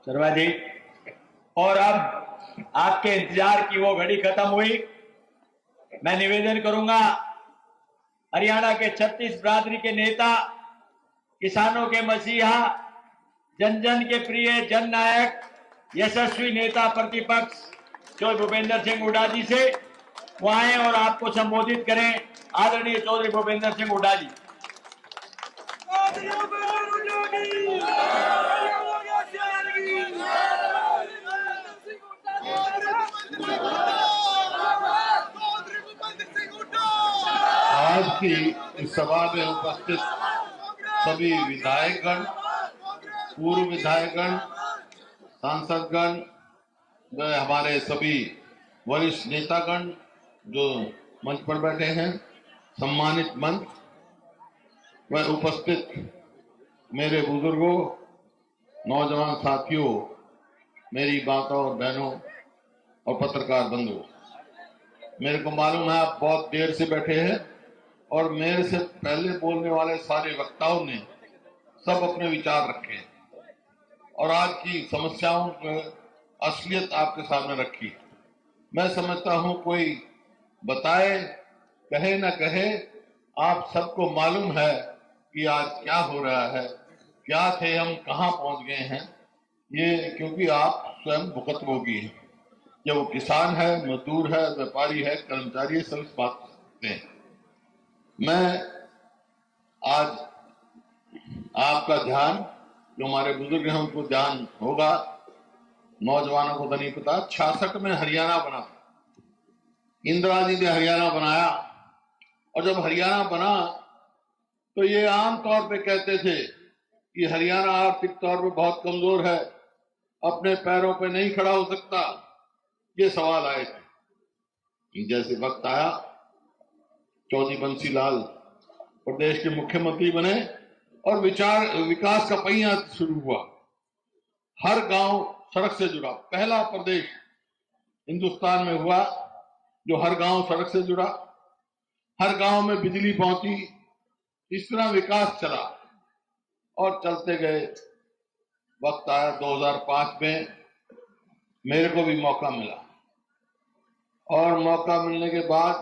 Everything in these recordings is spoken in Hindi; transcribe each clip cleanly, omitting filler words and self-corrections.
सर्वाधिक। और अब आपके इंतजार की वो घड़ी खत्म हुई। मैं निवेदन करूंगा हरियाणा के 36 बिरादरी के नेता, किसानों के मसीहा, जन जन के प्रिय जननायक, यशस्वी नेता प्रतिपक्ष चौधरी भूपेंद्र सिंह हुड्डा जी से वो आए और आपको संबोधित करें। आदरणीय चौधरी भूपेंद्र सिंह हुड्डा जी। आज की इस सभा में उपस्थित सभी विधायकगण, पूर्व विधायकगण, सांसदगण, हमारे सभी वरिष्ठ नेतागण जो मंच पर बैठे हैं, सम्मानित मंच व उपस्थित मेरे बुजुर्गों, नौजवान साथियों, मेरी माताओं और बहनों और पत्रकार बंधुओं, मेरे को मालूम है आप बहुत देर से बैठे हैं और मेरे से पहले बोलने वाले सारे वक्ताओं ने सब अपने विचार रखे और आज की समस्याओं की असलियत आपके सामने रखी। मैं समझता हूं कोई बताए कहे न कहे, आप सबको मालूम है कि आज क्या हो रहा है, क्या थे हम, कहां पहुंच गए हैं, ये क्योंकि आप स्वयं भुगतभोगी हैं। जब वो किसान है, मजदूर है, व्यापारी है, कर्मचारी है, सब इस बात को सकते हैं। मैं आज आपका ध्यान, जो हमारे बुजुर्ग हैं उनको ध्यान होगा, नौजवानों को तो नहीं पता, 66 में हरियाणा बना, इंदिरा जी ने हरियाणा बनाया। और जब हरियाणा बना तो ये आम तौर पे कहते थे कि हरियाणा आर्थिक तौर पे बहुत कमजोर है, अपने पैरों पे नहीं खड़ा हो सकता, ये सवाल आए थे। जैसे वक्त आया, चौधरी बंसीलाल प्रदेश के मुख्यमंत्री बने और विकास का पहिया शुरू हुआ। हर गांव सड़क से जुड़ा, पहला प्रदेश हिंदुस्तान में हुआ जो हर गांव सड़क से जुड़ा, हर गांव में बिजली पहुंची। इस तरह विकास चला और चलते गए। वक्त आया 2005 में, मेरे को भी मौका मिला और मौका मिलने के बाद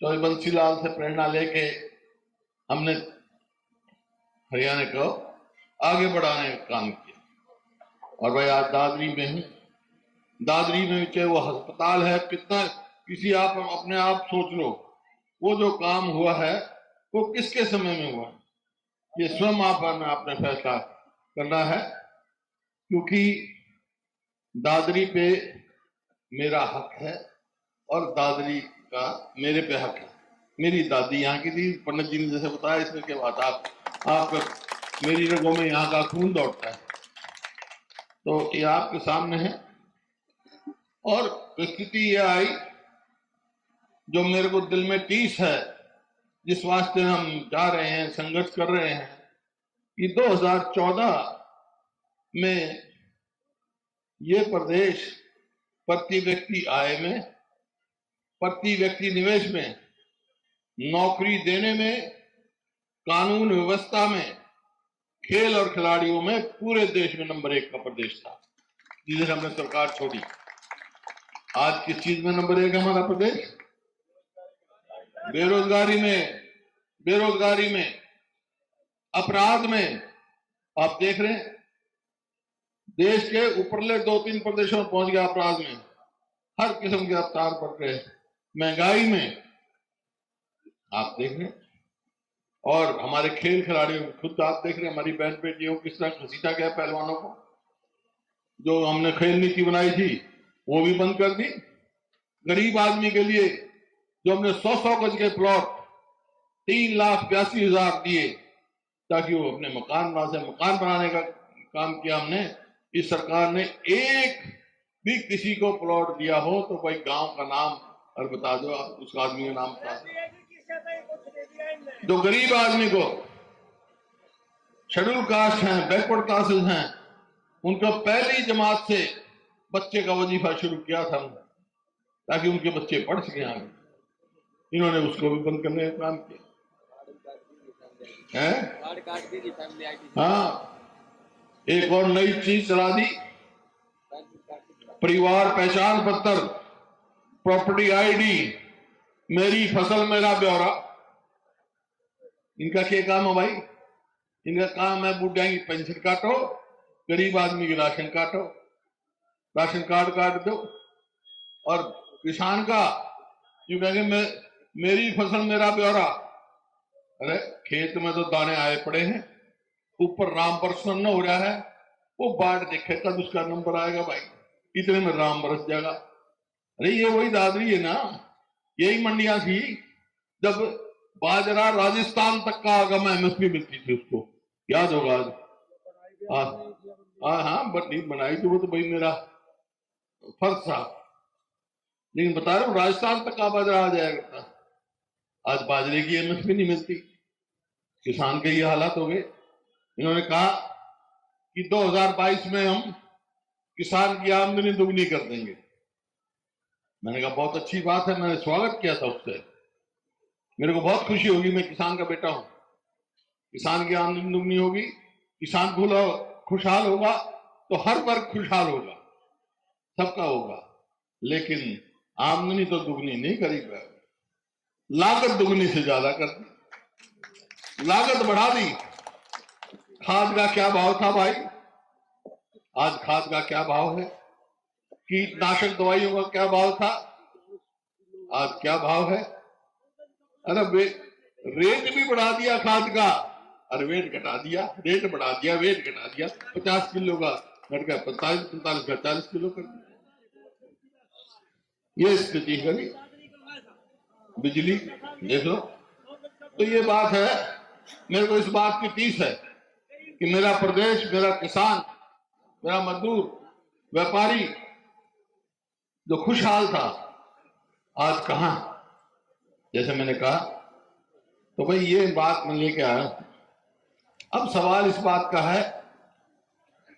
चौधरी बंसीलाल से प्रेरणा लेके हमने हरियाणा को आगे बढ़ाने का काम किया। और भाई आज दादरी में हूं, दादरी में चाहे वो अस्पताल है, कितना किसी आप अपने आप सोच लो, वो जो काम हुआ है वो किसके समय में हुआ है, ये स्वयं आपने फैसला करना है। क्योंकि दादरी पे मेरा हक है और दादरी का मेरे पे हक है। मेरी दादी यहाँ की थी, पंडित जी ने जैसे बताया, इसमें क्या बात, आप मेरी रगों में यहाँ का खून दौड़ता है, तो ये आपके सामने है। और स्थिति ये आई जो मेरे को दिल में टीस है, जिस वास्ते हम जा रहे हैं, संघर्ष कर रहे हैं, कि 2014 में ये प्रदेश प्रति व्यक्ति आय में, प्रति व्यक्ति निवेश में, नौकरी देने में, कानून व्यवस्था में, खेल और खिलाड़ियों में पूरे देश में नंबर 1 का प्रदेश था, जिसे हमने सरकार छोड़ी। आज किस चीज में नंबर 1 है हमारा प्रदेश? बेरोजगारी में, अपराध में। आप देख रहे हैं देश के ऊपरले 2-3 प्रदेशों में पहुंच गया अपराध में, हर किस्म के अवतार बढ़ रहे। महंगाई में आप देख रहे हैं, और हमारे खेल खिलाड़ियों खुद आप देख रहे हैं, हमारी बहन बेटियों किस तरह घसीटा गया पहलवानों को। जो हमने खेल नीति बनाई थी वो भी बंद कर दी। गरीब आदमी के लिए जो हमने 100-100 गज के प्लॉट 3,82,000 दिए ताकि वो अपने मकान बनाने का काम किया हमने। इस सरकार ने एक भी किसी को प्लॉट दिया हो तो भाई गांव का नाम और बता दो, आप उस आदमी का नाम बता दो। जो गरीब आदमी को, शेड्यूल कास्ट हैं, बैकवर्ड क्लासेस हैं, उनको पहली जमात से बच्चे का वजीफा शुरू किया था ताकि उनके बच्चे पढ़ सके आगे। इन्होंने उसको भी बंद करने का काम किया है। हाँ, एक और नई चीज चला दी, परिवार पहचान पत्र, प्रॉपर्टी आईडी, मेरी फसल मेरा ब्यौरा। इनका क्या काम है भाई? इनका काम है बुढ़िया की पेंशन काटो, गरीब आदमी की राशन काटो, राशन कार्ड काट दो। और किसान का यूं कहेंगे मेरी फसल मेरा ब्यौरा। अरे खेत में तो दाने आए पड़े हैं, ऊपर राम प्रसन्न हो रहा है, वो बाढ़ देखे कब उसका नंबर आएगा भाई, इतने में राम बरस जाएगा। अरे ये वही दादरी है ना, यही मंडियां थी जब बाजरा राजस्थान तक का आगम एमएसपी मिलती थी, उसको याद होगा आज। हाँ बट नहीं बनाई थी वो तो भाई मेरा फर्ज था, लेकिन बता रहा हूं राजस्थान तक का बाजरा आ जाएगा। आज बाजरे की एमएसपी नहीं मिलती, किसान के ये हालात हो गए। इन्होंने कहा कि 2022 में हम किसान की आमदनी दुगनी कर देंगे। मैंने कहा बहुत अच्छी बात है, मैंने स्वागत किया था उससे, मेरे को बहुत खुशी होगी, मैं किसान का बेटा हूं। किसान की आमदनी दुगनी होगी, किसान खुशहाल होगा तो हर वर्ग खुशहाल होगा, सबका होगा। लेकिन आमदनी तो दुगनी नहीं करी, लागत दुगनी से ज्यादा कर दी, लागत बढ़ा दी। खाद का क्या भाव था भाई, आज खाद का क्या भाव है? कीटनाशक दवाइयों का क्या भाव था, आज क्या भाव है? अरे रेट भी बढ़ा दिया खाद का, अरे वेट घटा दिया, रेट बढ़ा दिया, वेट घटा दिया। 50 किलो का घट गया 45 का 40 किलो कर दिया। ये स्थिति है। बिजली देख लो। तो ये बात है, मेरे को इस बात की टीस है कि मेरा प्रदेश, मेरा किसान, मेरा मजदूर, व्यापारी जो खुशहाल था, आज कहां? जैसे मैंने कहा, तो भाई ये बात मैं लेके आया। अब सवाल इस बात का है,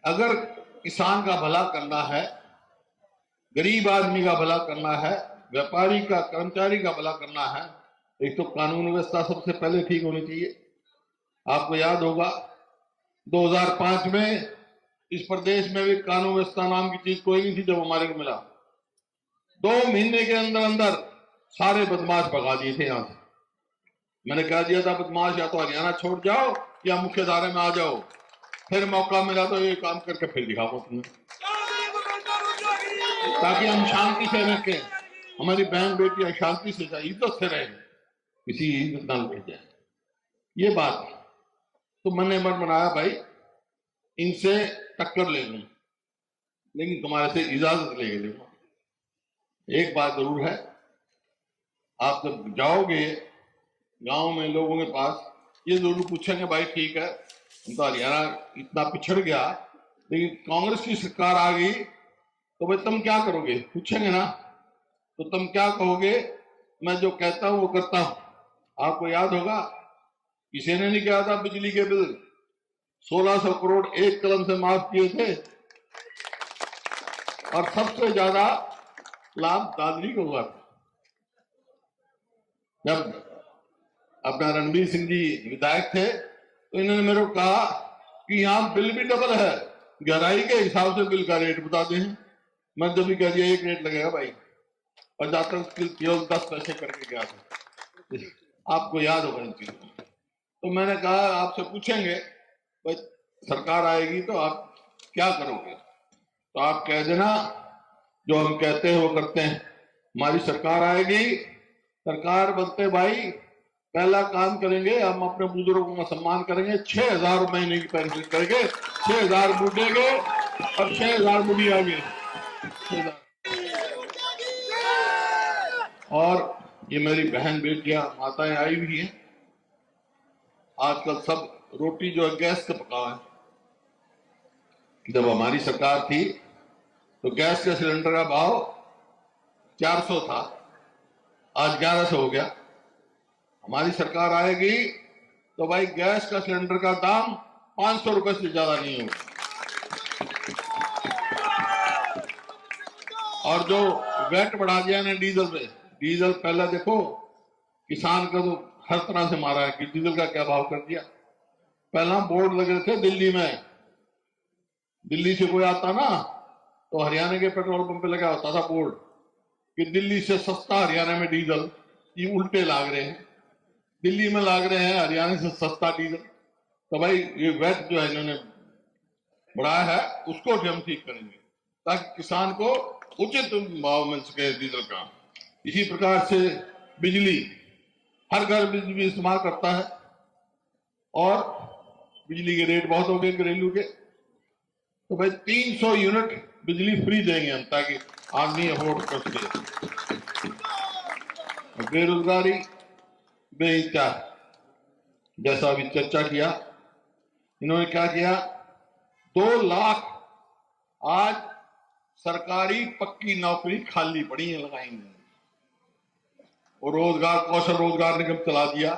अगर किसान का भला करना है, गरीब आदमी का भला करना है, व्यापारी का, कर्मचारी का भला करना है, एक तो कानून व्यवस्था सबसे पहले ठीक होनी चाहिए। आपको याद होगा 2005 में इस प्रदेश में भी कानून व्यवस्था नाम की चीज कोई नहीं थी। जब हमारे को मिला 2 महीने के अंदर अंदर सारे बदमाश भगा दिए थे यहां से। मैंने कह दिया था बदमाश या तो हरियाणा छोड़ जाओ या मुख्य धारे में आ जाओ, फिर मौका मिला तो ये काम करके फिर दिखाओ तुम्हें, ताकि हम शांति से रखें, हमारी बहन बेटियां शांति से इज्जत से रहे, किसी इज्जत ना लुट जाए। ये बात तो मैंने मन बनाया भाई इनसे टक्कर ले लूं, लेकिन तुम्हारे से इजाजत लेके लूंगा। एक बात जरूर है, आप जब जाओगे गांव में लोगों के पास, ये जरूर पूछेंगे भाई ठीक है तो हरियाणा इतना पिछड़ गया, लेकिन कांग्रेस की सरकार आ गई तो भाई तुम क्या करोगे, पूछेंगे ना, तो तुम क्या कहोगे? मैं जो कहता हूं वो करता हूं। आपको याद होगा किसी ने नहीं कहा था बिजली के बिल 1600 करोड़ एक कलम से माफ किए थे, और सबसे ज्यादा लाभ दादरी को हुआ था। जब अपना रणबीर सिंह जी विधायक थे तो इन्होंने मेरे को कहा कि यहाँ बिल भी डबल है, गहराई के हिसाब से बिल का रेट बता दें। मैं जब भी कह दिया एक रेट लगेगा भाई, और जाकर केवल 10 पैसे करके गया था। आपको याद होगा इन चीजों को। तो मैंने कहा आपसे पूछेंगे भाई सरकार आएगी तो आप क्या करोगे, तो आप कह देना जो हम कहते हैं वो करते हैं। हमारी सरकार आएगी, सरकार बनते भाई पहला काम करेंगे, हम अपने बुजुर्गों का सम्मान करेंगे, 6000 महीने की पेंशन करेंगे, 6000 बूढ़े के और 6000 बुढ़िया के। और ये मेरी बहन बेटियां माताएं आई हुई हैं, आजकल सब रोटी जो है गैस से पका है। जब हमारी सरकार थी तो गैस के सिलेंडर का भाव 400 था, आज 1100 हो गया। हमारी सरकार आएगी तो भाई गैस का सिलेंडर का दाम 500 रुपए से ज्यादा नहीं होगा। और जो वैट बढ़ा दिया ना डीजल पे, डीजल पहले देखो किसान का तो हर तरह से मारा है कि डीजल का क्या भाव कर दिया। पहला बोर्ड लगे थे दिल्ली में दिल्ली से कोई आता ना तो हरियाणा के पेट्रोल पंप पे लगा होता था बोर्ड कि दिल्ली से सस्ता हरियाणा में डीजल। ये उल्टे लाग रहे हैं, दिल्ली में लाग रहे हैं हरियाणा से सस्ता डीजल। तो भाई ये वैट जो है इन्होंने बढ़ाया है उसको भी हम ठीक करेंगे ताकि किसान को उचित भाव मिल सके डीजल का। इसी प्रकार से बिजली, हर घर बिजली इस्तेमाल करता है और बिजली के रेट बहुत हो गए घरेलू के, तो भाई 300 यूनिट बिजली फ्री देंगे हम ताकि आदमी अफोर्ड कर सके। बेरोजगारी बेहिचा, जैसा अभी चर्चा किया, इन्होंने क्या किया, 2 लाख आज सरकारी पक्की नौकरी खाली पड़ी है लगाएंगे, और रोजगार कौशल रोजगार निगम चला दिया।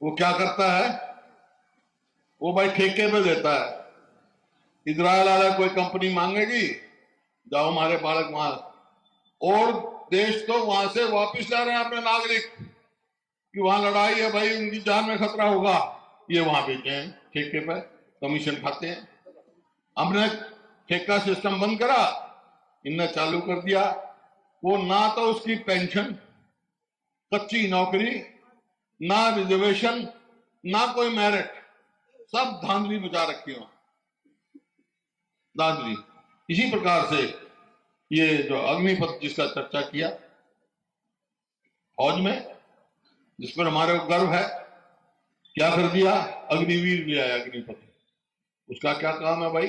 वो क्या करता है, वो भाई ठेके पे देता है। इजराइल वाला कोई कंपनी मांगेगी, जाओ हमारे बालक वहां, और देश तो वहां से वापिस जा रहे हैं अपने नागरिक कि वहां लड़ाई है भाई, उनकी जान में खतरा होगा, ये वहां भेजे हैं ठेके पे, कमीशन खाते हैं। हमने ठेका सिस्टम बंद करा, इनने चालू कर दिया। वो ना तो उसकी पेंशन, कच्ची नौकरी, ना रिजर्वेशन, ना कोई मेरिट, सब धांधली बचा रखी हो, धांधली। इसी प्रकार से ये जो अग्निपथ जिसका चर्चा किया फौज में, जिस पर हमारे को गर्व है, क्या कर दिया, अग्निवीर भी आया अग्निपथ। उसका क्या काम है भाई,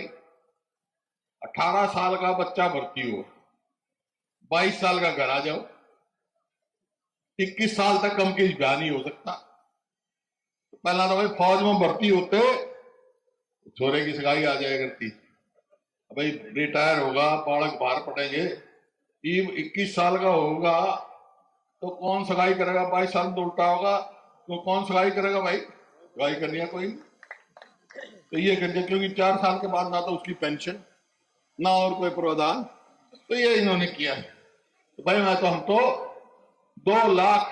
18 साल का बच्चा भर्ती हो, 22 साल का घर आ जाओ, 21 साल तक कम केस ब्याह नहीं हो सकता। पहला तो भाई फौज में भर्ती होते छोरे की सगाई आ जाया करती, भाई रिटायर होगा, बालक बाहर पड़ेंगे, 21 साल का होगा तो कौन सगाई करेगा, 22 साल तो उल्टा होगा तो कौन सगाई करेगा भाई, सगाई करनी है कोई। तो ये करके, क्योंकि 4 साल के बाद ना तो उसकी पेंशन ना और कोई प्रावधान, तो ये इन्होंने किया है। तो भाई मैं तो, हम तो 2 लाख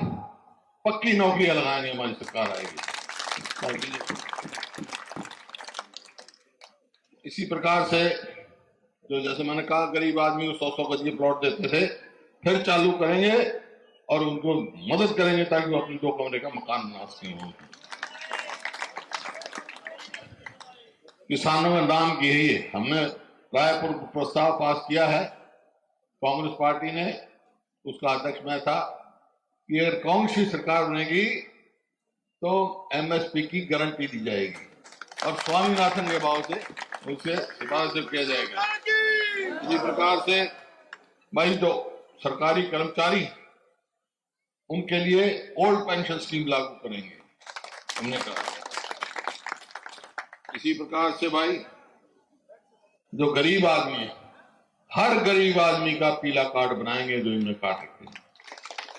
पक्की नौकरियां लगाने हमारी सरकार आएगी। इसी प्रकार से जो, जैसे मैंने कहा, गरीब आदमी को 100-100 गज के प्लॉट देते थे, फिर चालू करेंगे और उनको मदद करेंगे ताकि वो अपने 2 कमरे का मकान बना सकें। किसानों में नाम की है, हमने रायपुर प्रस्ताव पास किया है, कांग्रेस पार्टी ने, उसका अध्यक्ष मैं था, कि अगर कांग्रेस की सरकार बनेगी तो एमएसपी की गारंटी दी जाएगी और स्वामीनाथन के भाव से उससे सिफारिश किया जाएगा। इसी प्रकार से भाई जो सरकारी कर्मचारी, उनके लिए ओल्ड पेंशन स्कीम लागू करेंगे, हमने कहा। इसी प्रकार से भाई जो गरीब आदमी है, हर गरीब आदमी का पीला कार्ड बनाएंगे जो इनमें काट रखे हैं।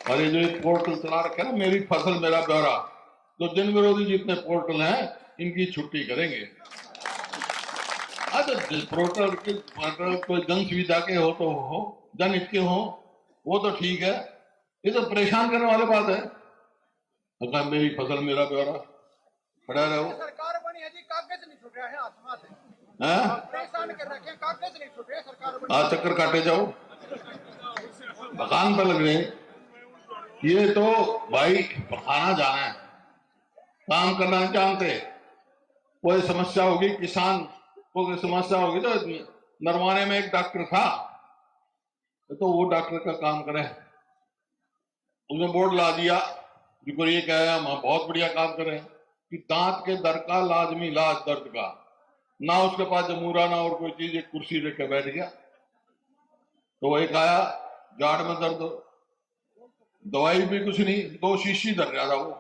और ये जो एक पोर्टल चला रखे है ना, मेरी फसल मेरा ब्यौरा, जो जन विरोधी जितने पोर्टल हैं इनकी छुट्टी करेंगे। पोर्टल कोई जन सुविधा के हो तो हो, जन हित के हो, वो तो ठीक है, ये तो परेशान करने वाली बात है। अगर मेरी फसल मेरा ब्यौरा, खड़ा रहो। सरकार बनी है जी, कागज नहीं छूट रहे हैं आसमान से, परेशान कर रखे हैं, कागज नहीं छूट रहे, सरकार बनी। आज चक्कर काटे जाओ, मकान पर लग रहे हैं। ये तो भाई पखाना जाना है, काम करना नहीं जानते। कोई समस्या होगी, किसान को कोई समस्या होगी तो नरवाने में एक डॉक्टर था, तो वो डॉक्टर का काम करे, उसने बोर्ड ला दिया, जो ये कह हम बहुत बढ़िया काम कर रहे हैं कि दांत के दर्द का लाजमी इलाज, दर्द का, ना उसके पास जमूरा ना और कोई चीज, एक कुर्सी लेके बैठ गया। तो एक आया, जाड़ में दर्द, दवाई भी कुछ नहीं, 2 शीशी धर रहा था वो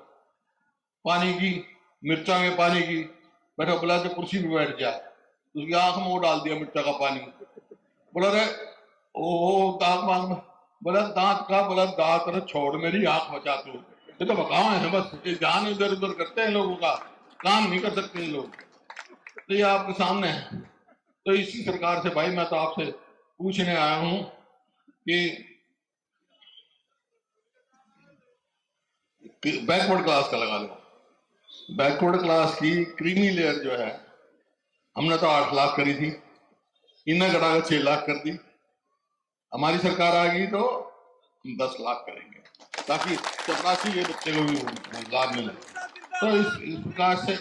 पानी की, मिर्चा के पानी की, बैठा, बोला तो कुर्सी पे बैठ गया, उसकी आंख में वो डाल दिया मिर्चा का पानी। बोला रे ओ दांत मांग, बोला दांत का, बोला दांत ने छोड़, मेरी आंख बचा तू। ये तो बकावा है बस, ध्यान इधर उधर करते हैं, लोगों का काम नहीं कर सकते ये लोग। तो ये आपके सामने है। तो इसी सरकार से भाई मैं तो आपसे पूछने आया हूं कि बैकवर्ड क्लास का लगा लो, बैकवर्ड क्लास की क्रीमी लेयर जो है, हमने तो 8 लाख करी थी, इन्हें घटा कर 6 लाख कर दी। हमारी सरकार आ गई तो हम 10 लाख करेंगे ताकि चपरासी के बच्चे को भी लाभ मिले। तो इस प्रकार से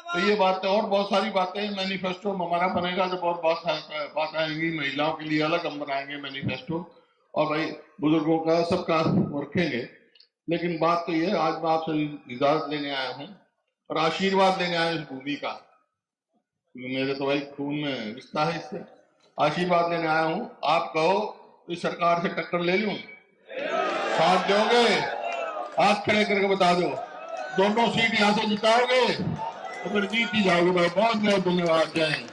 तो ये बातें और बहुत सारी बातें मैनिफेस्टो हमारा बनेगा जब और बात आएंगी। महिलाओं के लिए अलग हम बनाएंगे मैनिफेस्टो और भाई बुजुर्गों का सबका रखेंगे। लेकिन बात तो ये आज मैं आपसे इजाजत लेने आया हूँ और आशीर्वाद लेने आया हूँ इस भूमि का, क्योंकि मेरे तो भाई खून में रिश्ता है इससे। आशीर्वाद लेने आया हूँ। आप कहो इस सरकार से टक्कर ले लूं, साथ दोगे? हाथ खड़े करके बता दो। दोनों सीट यहाँ से जिताओगे तो फिर जीत ही जाओगे भाई। बहुत बहुत धन्यवाद। जय हिंद।